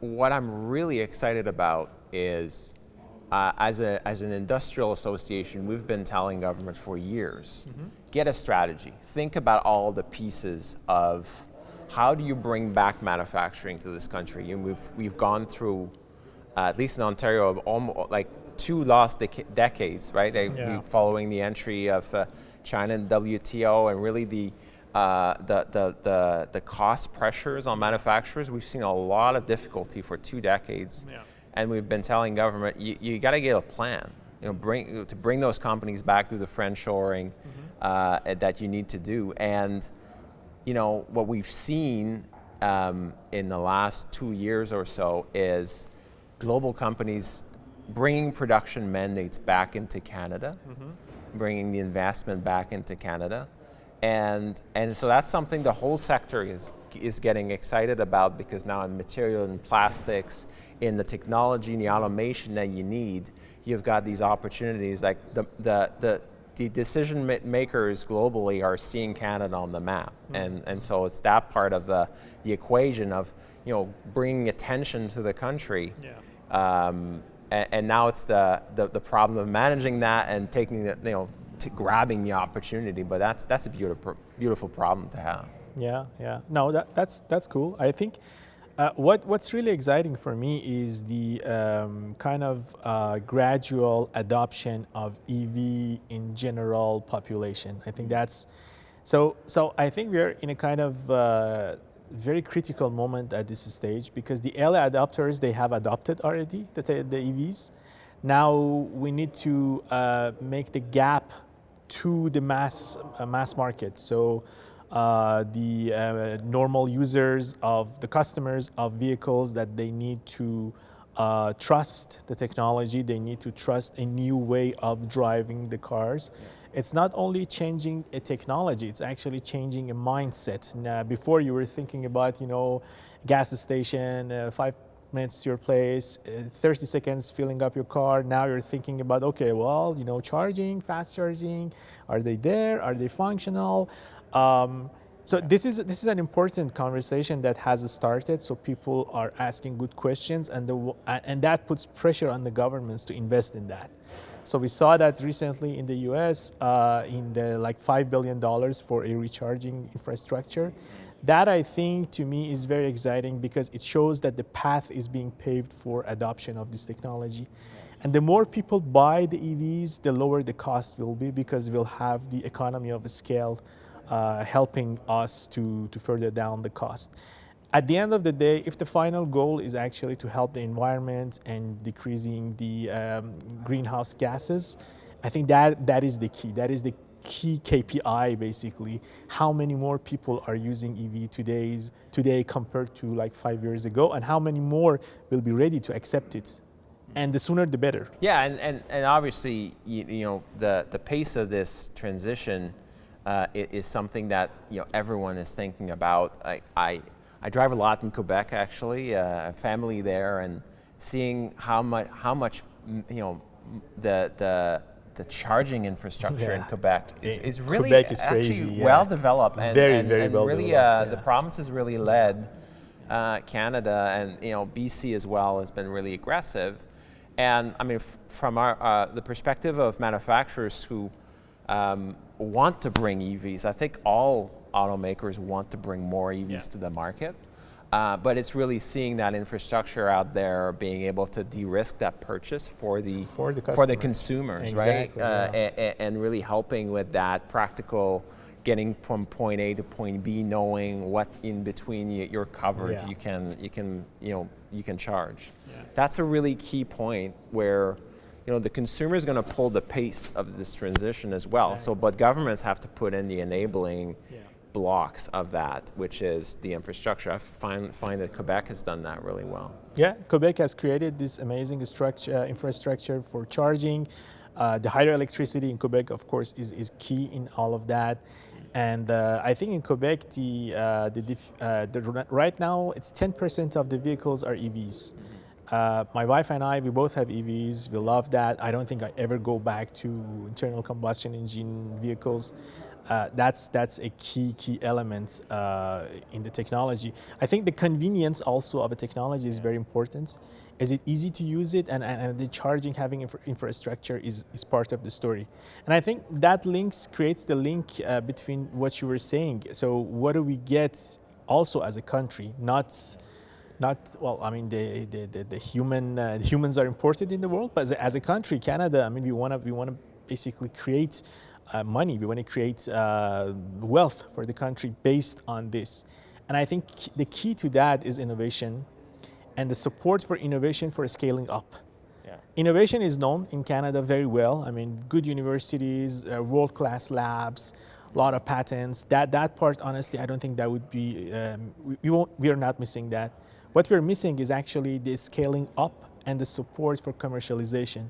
what I'm really excited about is, as an industrial association, we've been telling government for years, get a strategy. Think about all the pieces of how do you bring back manufacturing to this country. And we've gone through, at least in Ontario, almost like 2 lost decades, right? Following the entry of China and WTO, and really the cost pressures on manufacturers. We've seen a lot of difficulty for 2 decades, and we've been telling government, you got to get a plan. To bring those companies back through the friendshoring that you need to do. And what we've seen in the last 2 years or so is global companies bringing production mandates back into Canada, bringing the investment back into Canada. And so that's something the whole sector is getting excited about, because now in material and plastics, in the technology and the automation that you need, you've got these opportunities. Like the decision makers globally are seeing Canada on the map, and so it's that part of the equation of bringing attention to the country. And now it's the problem of managing that and taking the grabbing the opportunity. But that's a beautiful problem to have. Yeah. No, that's cool. I think what's really exciting for me is the kind of gradual adoption of EV in general population. I think that's so. I think we are in a kind of very critical moment at this stage, because the early adopters, they have adopted already the EVs. Now we need to make the gap to the mass market. So the normal users of the customers of vehicles, that they need to trust the technology, they need to trust a new way of driving the cars. It's not only changing a technology, it's actually changing a mindset. Now, before you were thinking about, gas station, 5 minutes to your place, 30 seconds filling up your car. Now you're thinking about, okay, well, charging, fast charging, are they there? Are they functional? So this is an important conversation that has started. So people are asking good questions, and that puts pressure on the governments to invest in that. So we saw that recently in the US, in the $5 billion for a recharging infrastructure. That, I think, to me is very exciting, because it shows that the path is being paved for adoption of this technology. And the more people buy the EVs, the lower the cost will be, because we'll have the economy of scale helping us to further down the cost. At the end of the day, if the final goal is actually to help the environment and decreasing the greenhouse gases, I think that is the key. That is the key KPI, basically. How many more people are using EV today compared to 5 years ago, and how many more will be ready to accept it? And the sooner the better. Yeah, and obviously, the pace of this transition is something that everyone is thinking about. I drive a lot in Quebec, actually, a family there, and seeing how much the charging infrastructure in Quebec is really Quebec is actually crazy, well developed, and very well really developed, the province has really led Canada, and BC as well has been really aggressive. And I mean, from the perspective of manufacturers who want to bring EVs, I think all automakers want to bring more EVs to the market. But it's really seeing that infrastructure out there, being able to de-risk that purchase for the consumers, exactly, right? And really helping with that practical, getting from point A to point B, knowing what in between you're covered, you can charge. That's a really key point where the consumer is going to pull the pace of this transition as well. So, but governments have to put in the enabling blocks of that, which is the infrastructure. I find that Quebec has done that really well. Yeah, Quebec has created this amazing infrastructure for charging. The hydroelectricity in Quebec, of course, is key in all of that. And I think in Quebec, right now, it's 10% of the vehicles are EVs. My wife and I, we both have EVs. We love that. I don't think I ever go back to internal combustion engine vehicles. that's a key element in the technology. I think the convenience also of a technology is very important. Is it easy to use it, and the charging, having infrastructure is part of the story. And I think that creates the link between what you were saying. So what do we get also as a country? Not well. I mean, the humans are important in the world, but as a country, Canada. I mean, we want to basically create money. We want to create wealth for the country based on this. And I think the key to that is innovation and the support for innovation for scaling up. Yeah. Innovation is known in Canada very well. I mean, good universities, world-class labs, a lot of patents. That part, honestly, I don't think that would be, we are not missing that. What we're missing is actually the scaling up and the support for commercialization.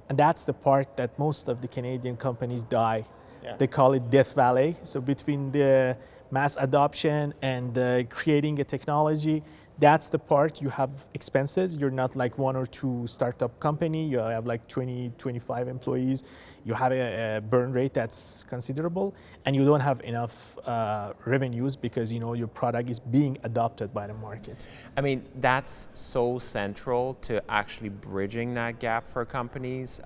And that's the part that most of the Canadian companies die. Yeah. They call it Death Valley. So between the mass adoption and creating a technology, that's the part you have expenses. You're not like one or two startup company. You have like 20, 25 employees. You have a burn rate that's considerable, and you don't have enough revenues because your product is being adopted by the market. I mean, that's so central to actually bridging that gap for companies.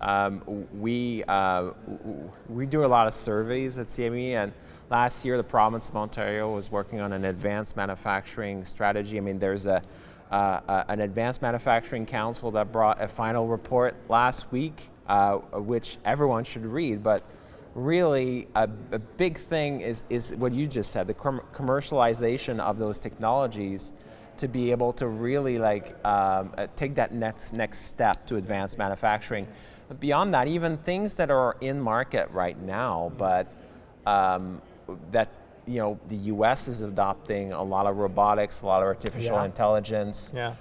We do a lot of surveys at CME, and last year the province of Ontario was working on an advanced manufacturing strategy. I mean, there's an advanced manufacturing council that brought a final report last week, which everyone should read, but really a big thing is what you just said, the commercialization of those technologies to be able to really take that next step to advanced manufacturing. But beyond that, even things that are in market right now, but that the U.S. is adopting a lot of robotics, a lot of artificial intelligence. Yeah.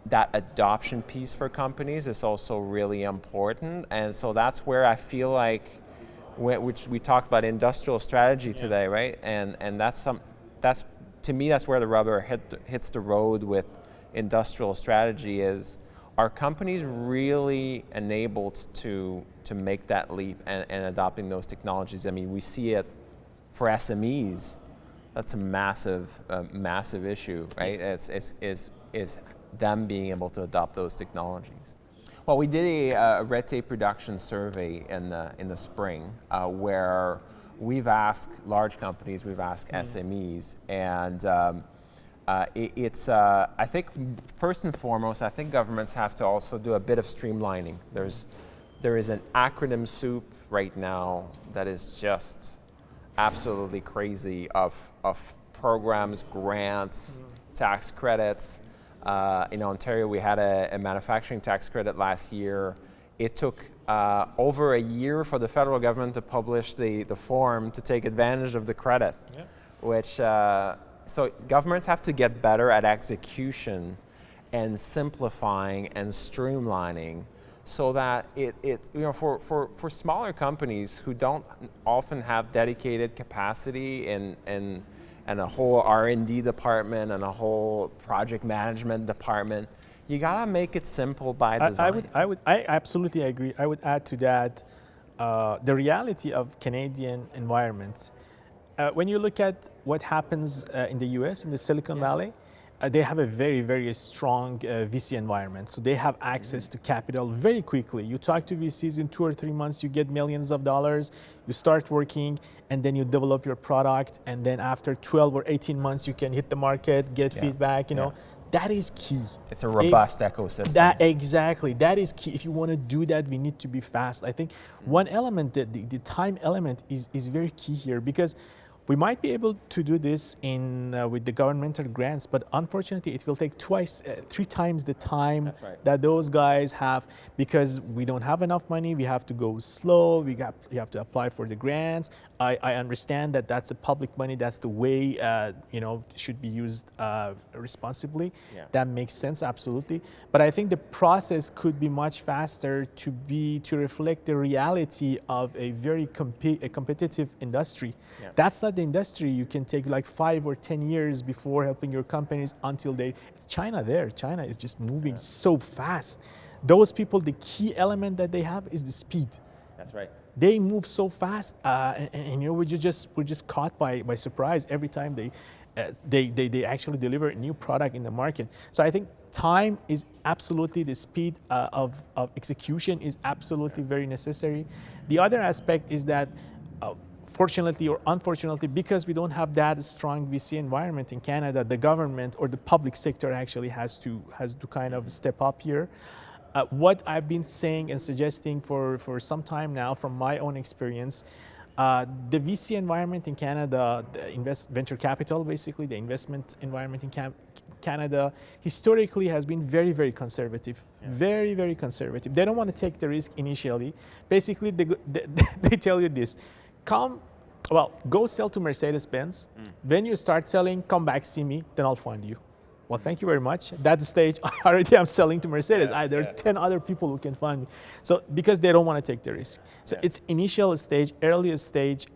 That adoption piece for companies is also really important, and so that's where I feel like, which we talked about industrial strategy today, right? And that's to me that's where the rubber hits the road with industrial strategy. Is are companies really enabled to make that leap and adopting those technologies? I mean, we see it for SMEs. That's a massive issue, right? Is them being able to adopt those technologies. Well, we did a red tape reduction survey in the spring where we've asked large companies, we've asked SMEs, and it's I think first and foremost, I think governments have to also do a bit of streamlining. There is an acronym soup right now that is just absolutely crazy of programs, grants, tax credits. In Ontario, we had a manufacturing tax credit last year. It took over a year for the federal government to publish the form to take advantage of the credit, which so governments have to get better at execution and simplifying and streamlining, so that for smaller companies who don't often have dedicated capacity and a whole R&D department and a whole project management department, you gotta make it simple by design. I absolutely agree. I would add to that the reality of Canadian environment. When you look at what happens in the US, in the Silicon Valley, they have a very, very strong VC environment. So they have access to capital very quickly. You talk to VCs in 2 or 3 months, you get millions of dollars, you start working, and then you develop your product. And then after 12 or 18 months, you can hit the market, get feedback, you know. That is key. It's a robust ecosystem. Exactly. That is key. If you want to do that, we need to be fast. I think one element, the time element is very key here, because we might be able to do this with the governmental grants, but unfortunately it will take 3 times the time that those guys have, because we don't have enough money. We have to go slow. You have to apply for the grants. I understand that that's a public money. That's the way should be used responsibly. Yeah. That makes sense, absolutely. But I think the process could be much faster to reflect the reality of a very competitive industry. Yeah. That's not the industry you can take like 5 or 10 years before helping your companies until it's China there. China is just moving so fast. Those people, the key element that they have is the speed. That's right. They move so fast, and you know, we're just caught by surprise every time they actually deliver a new product in the market. So I think time is absolutely, the speed of execution is absolutely very necessary. The other aspect is that fortunately or unfortunately, because we don't have that strong VC environment in Canada, the government or the public sector actually has to kind of step up here. What I've been saying and suggesting for some time now, from my own experience, the VC environment in Canada, the venture capital, basically the investment environment in Canada, historically has been very, very conservative. Yeah. Very, very conservative. They don't want to take the risk initially. Basically, they tell you this: go sell to Mercedes-Benz. When you start selling, come back, see me, then I'll find you. Well, thank you very much. That stage, already I'm selling to Mercedes. There are 10 other people who can find me. So because they don't want to take the risk. So it's initial stage, earliest stage,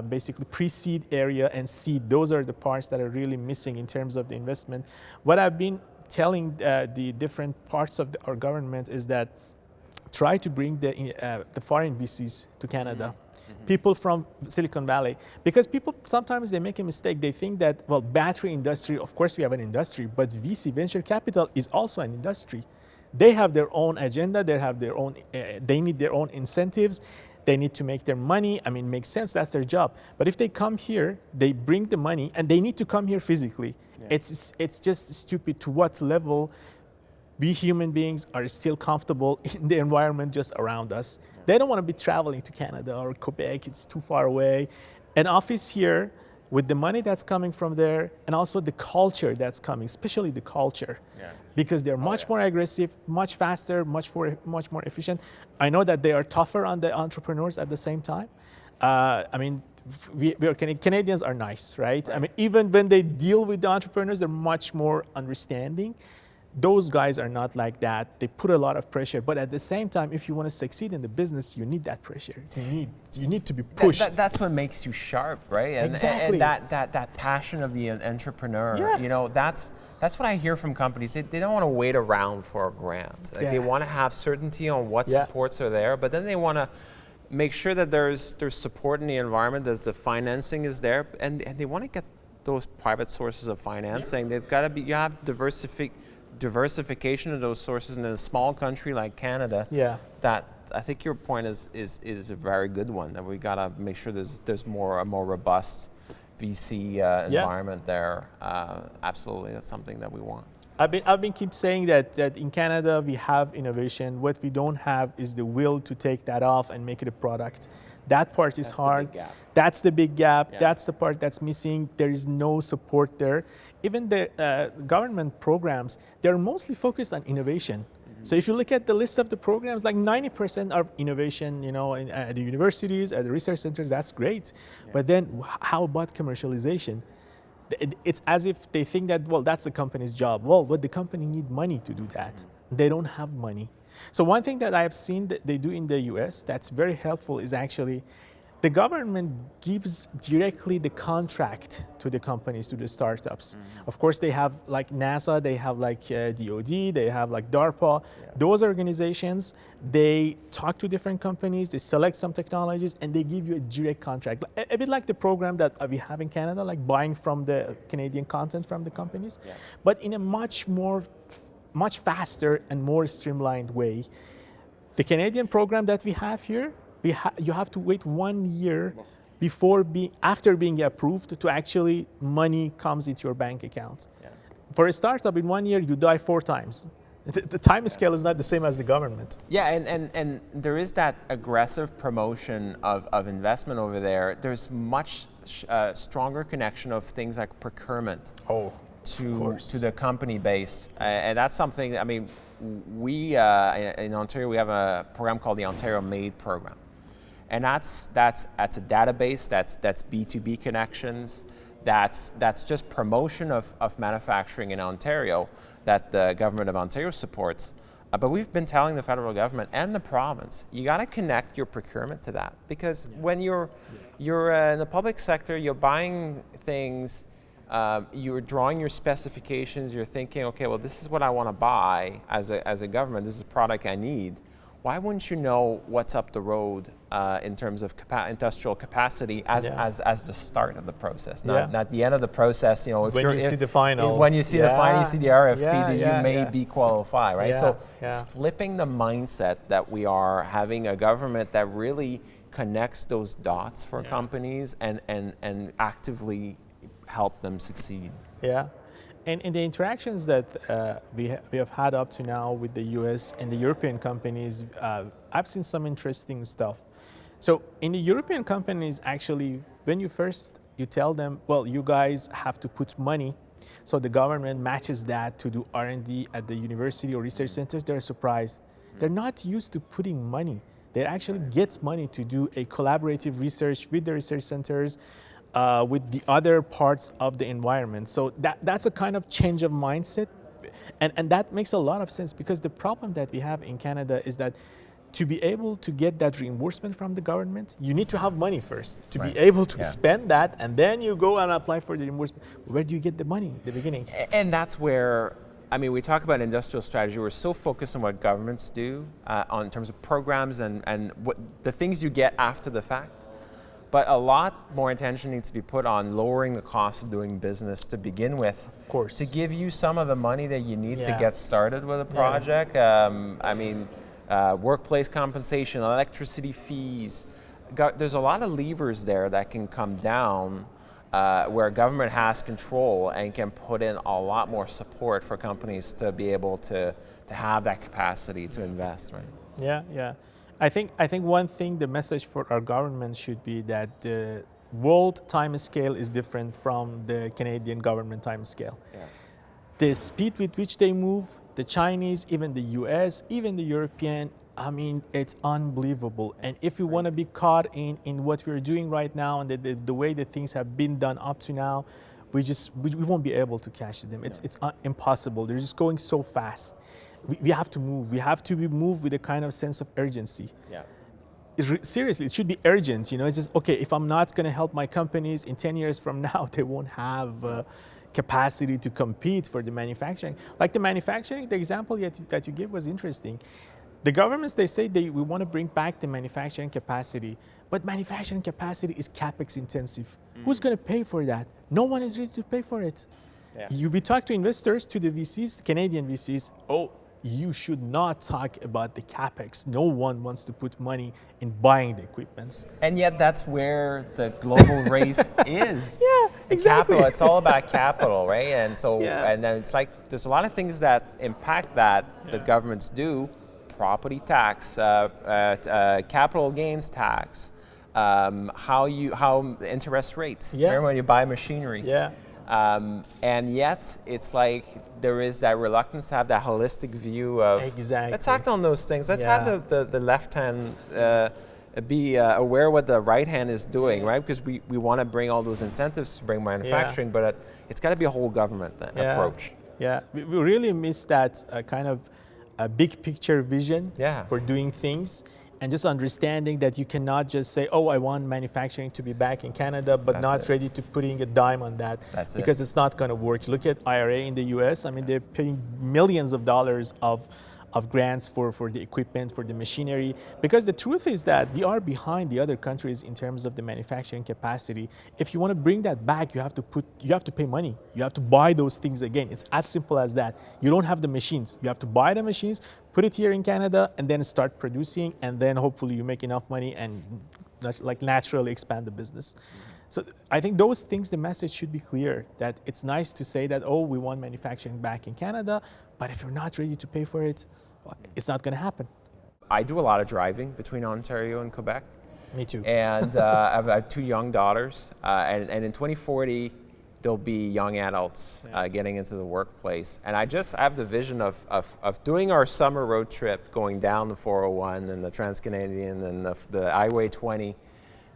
basically pre-seed area and seed. Those are the parts that are really missing in terms of the investment. What I've been telling the different parts of our government is that try to bring the foreign VCs to Canada. People from Silicon Valley, because people sometimes they make a mistake. They think that, well, battery industry, of course we have an industry, but VC, venture capital, is also an industry. They have their own agenda. They have their own. They need their own incentives. They need to make their money. I mean, it makes sense. That's their job. But if they come here, they bring the money, and they need to come here physically. Yeah. It's just stupid to what level we human beings are still comfortable in the environment just around us. They don't want to be traveling to Canada or Quebec. It's too far away. An office here with the money that's coming from there, and also the culture that's coming, especially the culture, because they're much more aggressive, much faster, much more efficient. I know that they are tougher on the entrepreneurs at the same time. I mean, Canadians are nice, right? I mean, even when they deal with the entrepreneurs, they're much more understanding. Those guys are not like that. They put a lot of pressure, but at the same time, if you want to succeed in the business, you need that pressure. You need to be pushed. That's what makes you sharp, right? And, exactly. And that passion of the entrepreneur, you know, that's what I hear from companies. They don't want to wait around for a grant. Like, they want to have certainty on what supports are there, but then they want to make sure that there's support in the environment, that the financing is there, and they want to get those private sources of financing. They've got to be. You have diversification of those sources in a small country like Canada. That I think your point is a very good one, that we got to make sure there's a more robust VC environment there. Absolutely, that's something that we want. I've been keep saying that in Canada we have innovation. What we don't have is the will to take that off and make it a product. That part is hard. That's the big gap. That's the part that's missing. There is no support there. Even the government programs, they're mostly focused on innovation. So if you look at the list of the programs, like 90% are innovation, you know, at the universities, at the research centers, that's great. But then how about commercialization? It's as if they think that, well, that's the company's job. Well, but the company need money to do that. They don't have money. So one thing that I've seen that they do in the US that's very helpful is actually the government gives directly the contract to the companies, to the startups. Of course, they have like NASA, they have like DOD, they have like DARPA. Those organizations, they talk to different companies, they select some technologies, and they give you a direct contract. A bit like the program that we have in Canada, like buying from the Canadian content from the companies, but in a much faster and more streamlined way. The Canadian program that we have here, you have to wait 1 year after being approved to actually money comes into your bank account. For a startup, in 1 year, you die 4 times. The time scale is not the same as the government. Yeah, and there is that aggressive promotion of investment over there. There's much stronger connection of things like procurement to the company base. And that's something, I mean, we in Ontario, we have a program called the Ontario Made program. And that's a database, that's B2B connections, that's just promotion of manufacturing in Ontario that the government of Ontario supports. But we've been telling the federal government and the province, you got to connect your procurement to that, because when you're in the public sector, you're buying things, you're drawing your specifications, you're thinking, okay, well, this is what I want to buy as a government, this is a product I need. why wouldn't you know what's up the road in terms of industrial capacity as the start of the process, not the end of the process? You know, if when you see the final, when you see the final, you see the RFP that you may be qualified, right? So it's flipping the mindset that we are having a government that really connects those dots for companies and actively help them succeed. Yeah. And in the interactions that we have had up to now with the US and the European companies, I've seen some interesting stuff. So in the European companies, actually, when you tell them, well, you guys have to put money, so the government matches that to do R&D at the university or research centers, they're surprised. They're not used to putting money. They actually get money to do a collaborative research with the research centers, with the other parts of the environment. So that's a kind of change of mindset. And that makes a lot of sense, because the problem that we have in Canada is that to be able to get that reimbursement from the government, you need to have money first to be able to spend that, and then you go and apply for the reimbursement. Where do you get the money at the beginning? And that's where, I mean, we talk about industrial strategy. We're so focused on what governments do in terms of programs and what the things you get after the fact. But a lot more attention needs to be put on lowering the cost of doing business to begin with. Of course. To give you some of the money that you need to get started with a project. I mean, workplace compensation, electricity fees. There's a lot of levers there that can come down where government has control and can put in a lot more support for companies to be able to have that capacity to invest, right? Yeah, yeah. I think one thing, the message for our government should be that the world time scale is different from the Canadian government time scale. Yeah. The speed with which they move, the Chinese, even the US, even the European, I mean, it's unbelievable. And if we want to be caught in what we're doing right now and the way that things have been done up to now, we won't be able to catch them. It's impossible. They're just going so fast. We have to move. We have to be moved with a kind of sense of urgency. Yeah. Seriously, it should be urgent. You know, it's just, okay, if I'm not going to help my companies in 10 years from now, they won't have capacity to compete for the manufacturing. Like the manufacturing, the example that you gave was interesting. The governments, they say we want to bring back the manufacturing capacity, but manufacturing capacity is capex intensive. Who's going to pay for that? No one is ready to pay for it. Yeah. We talk to investors, to the VCs, Canadian VCs, you should not talk about the capex. No one wants to put money in buying the equipments. And yet that's where the global race is. Yeah, exactly. Capital, it's all about capital, right? And so, and then it's like, there's a lot of things that impact that governments do. Property tax, capital gains tax, how interest rates, remember when you buy machinery. Yeah. And yet, it's like there is that reluctance to have that holistic view of, let's act on those things. Let's have the left hand be aware what the right hand is doing, right? Because we want to bring all those incentives to bring manufacturing, but it's got to be a whole government approach. Yeah, we really miss that kind of big picture vision for doing things. And just understanding that you cannot just say, I want manufacturing to be back in Canada, but not ready to putting a dime on that. Because it's not going to work. Look at IRA in the US. I mean, they're paying millions of dollars of grants for the equipment, for the machinery. Because the truth is that we are behind the other countries in terms of the manufacturing capacity. If you want to bring that back, you have to pay money. You have to buy those things again. It's as simple as that. You don't have the machines. You have to buy the machines, put it here in Canada, and then start producing, and then hopefully you make enough money and like naturally expand the business. So I think those things, the message should be clear, that it's nice to say that, we want manufacturing back in Canada, but if you're not ready to pay for it, it's not going to happen. I do a lot of driving between Ontario and Quebec. Me too. And I have 2 young daughters, and in 2040, there'll be young adults getting into the workplace. And I have the vision of doing our summer road trip, going down the 401 and the Trans-Canadian and the Highway 20,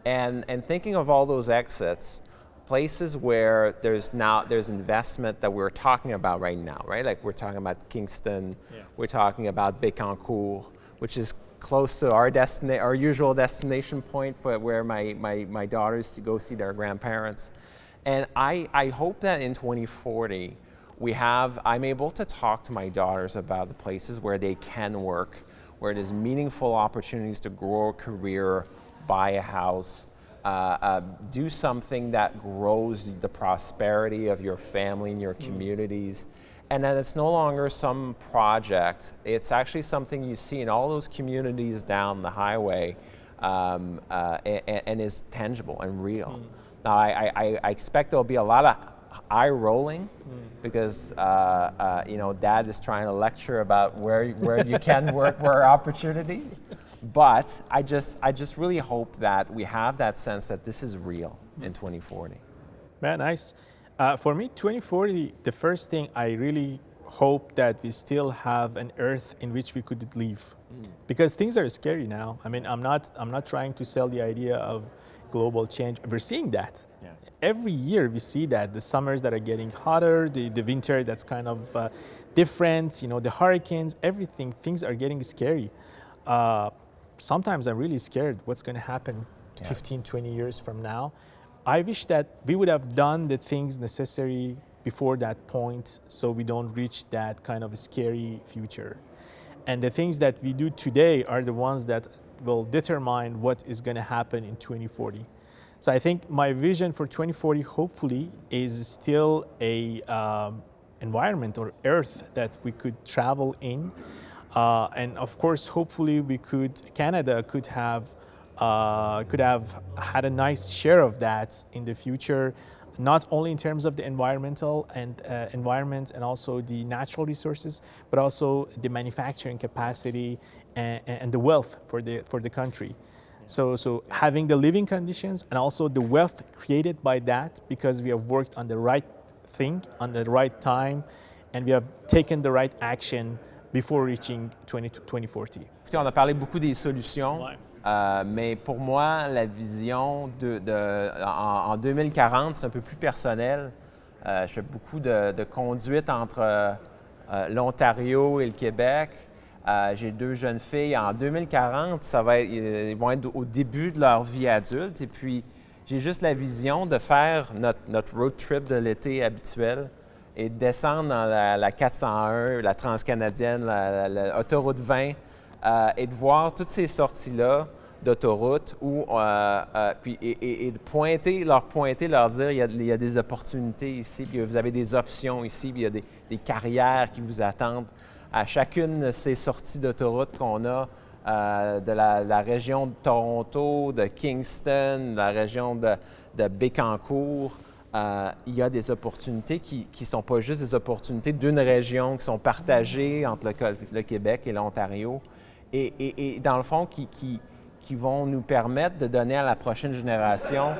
and thinking of all those exits, places where there's investment that we're talking about right now, right? Like we're talking about Kingston, we're talking about Bécancour, which is close to our usual destination point where my daughters go see their grandparents. And I hope that in 2040, I'm able to talk to my daughters about the places where they can work, where there's meaningful opportunities to grow a career, buy a house, do something that grows the prosperity of your family and your communities. And that it's no longer some project, it's actually something you see in all those communities down the highway and is tangible and real. Now, I expect there'll be a lot of eye rolling because Dad is trying to lecture about where you can work, where are opportunities. But I just really hope that we have that sense that this is real in 2040. Man, nice. For me, 2040, the first thing I really hope that we still have an Earth in which we could live, because things are scary now. I mean, I'm not trying to sell the idea of global change. We're seeing that. Yeah. Every year we see that the summers that are getting hotter, the winter that's kind of different. The hurricanes, everything. Things are getting scary. Sometimes I'm really scared what's going to happen 15, 20 years from now. I wish that we would have done the things necessary before that point so we don't reach that kind of a scary future. And the things that we do today are the ones that will determine what is going to happen in 2040. So I think my vision for 2040, hopefully, is still a environment or Earth that we could travel in. And of course, hopefully, Canada could have had a nice share of that in the future, not only in terms of the environment and also the natural resources, but also the manufacturing capacity and the wealth for the country. So having the living conditions and also the wealth created by that, because we have worked on the right thing, on the right time, and we have taken the right action before reaching 2040. On a parlé beaucoup des solutions. Ouais. Mais pour moi, la vision en 2040, c'est un peu plus personnel. Je fais beaucoup de conduite entre l'Ontario et le Québec. J'ai 2 jeunes filles. En 2040, ils vont être au début de leur vie adulte. Et puis, j'ai juste la vision de faire notre road trip de l'été habituel et de descendre dans la 401, la transcanadienne, l'autoroute 20, et de voir toutes ces sorties-là d'autoroute et de leur dire il y a des opportunités ici, puis vous avez des options ici, puis il y a des carrières qui vous attendent. À chacune de ces sorties d'autoroute qu'on a, de la région de Toronto, de Kingston, de la région de Bécancour, il y a des opportunités qui ne sont pas juste des opportunités d'une région, qui sont partagées entre le Québec et l'Ontario, et dans le fond, qui vont nous permettre de donner à la prochaine génération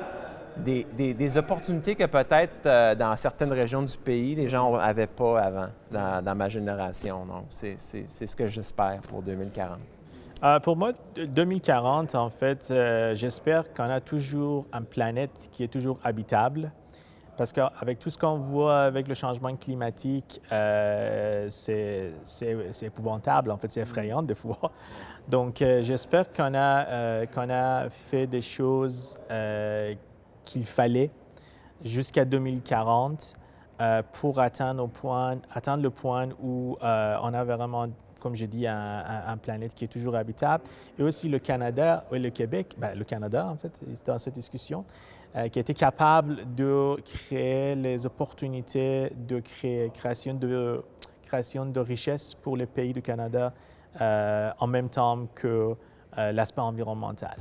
des opportunités que peut-être dans certaines régions du pays, les gens n'avaient pas avant, dans ma génération. Donc, c'est ce que j'espère pour 2040. Pour moi, 2040, en fait, j'espère qu'on a toujours une planète qui est toujours habitable. Parce qu'avec tout ce qu'on voit avec le changement climatique, c'est épouvantable, en fait, c'est effrayant des fois. Donc, j'espère qu'on a fait des choses qu'il fallait jusqu'à 2040 pour atteindre le point où on a vraiment, comme je dis, une planète qui est toujours habitable. Et aussi le Canada et le Québec, le Canada, en fait, c'est dans cette discussion, qui a été capable de créer les opportunités de création de richesses pour les pays du Canada en même temps que l'aspect environnemental.